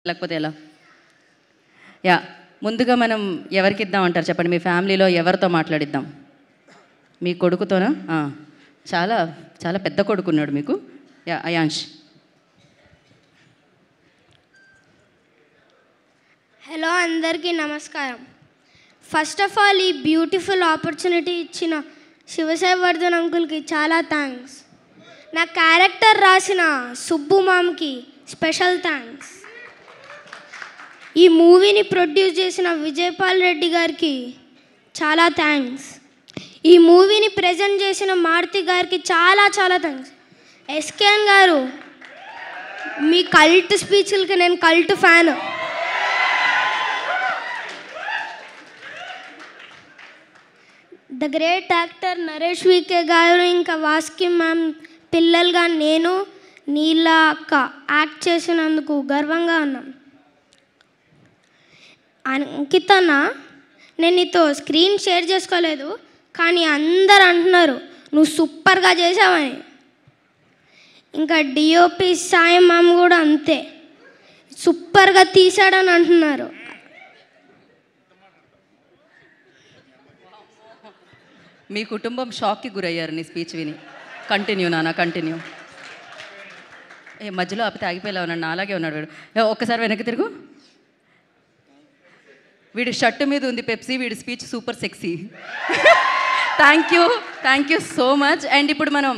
లేకపోతే ఎలా? యా, ముందుగా మనం ఎవరికి ఇద్దాం అంటారు చెప్పండి? మీ ఫ్యామిలీలో ఎవరితో మాట్లాడిద్దాం? మీ కొడుకుతోనా? చాలా చాలా పెద్ద కొడుకున్నాడు మీకు. యా, అయాంష్. హలో, అందరికీ నమస్కారం. ఫస్ట్ ఆఫ్ ఆల్ ఈ బ్యూటిఫుల్ ఆపర్చునిటీ ఇచ్చిన శివసాయివర్ధన్ అంకుల్కి చాలా థ్యాంక్స్. నా క్యారెక్టర్ రాసిన సుబ్బు మామ్కి స్పెషల్ థ్యాంక్స్. ఈ మూవీని ప్రొడ్యూస్ చేసిన విజయపాల్ రెడ్డి గారికి చాలా థ్యాంక్స్. ఈ మూవీని ప్రజెంట్ చేసిన మారుతి గారికి చాలా చాలా థ్యాంక్స్. ఎస్కేఎన్ గారు, మీ కల్ట్ స్పీచ్లకి నేను cult fan. The great actor Naresh VK గారు, ఇంకా వాస్కి మ్యామ్ పిల్లలుగా నేను, నీలా అక్క యాక్ట్ చేసినందుకు గర్వంగా ఉన్నాం. అంకితన్న, నేను నీతో స్క్రీన్ షేర్ చేసుకోలేదు, కానీ అందరు అంటున్నారు నువ్వు సూపర్గా చేసావని. ఇంకా డిఓపి సాయి మ్యామ్ కూడా అంతే, సూపర్గా తీసాడని అంటున్నారు. మీ కుటుంబం షాక్కి గురయ్యారు నీ స్పీచ్ విని. కంటిన్యూ నాన్న, కంటిన్యూ. మధ్యలో ఆపితే ఆగిపోయేలా ఉన్నాడు, అలాగే ఉన్నాడు వీడు. ఒక్కసారి వెనక్కి తిరుగు. వీడి షర్టు మీద ఉంది పెప్సీ, వీడి speech super sexy. Thank you so much. And ఇప్పుడు మనం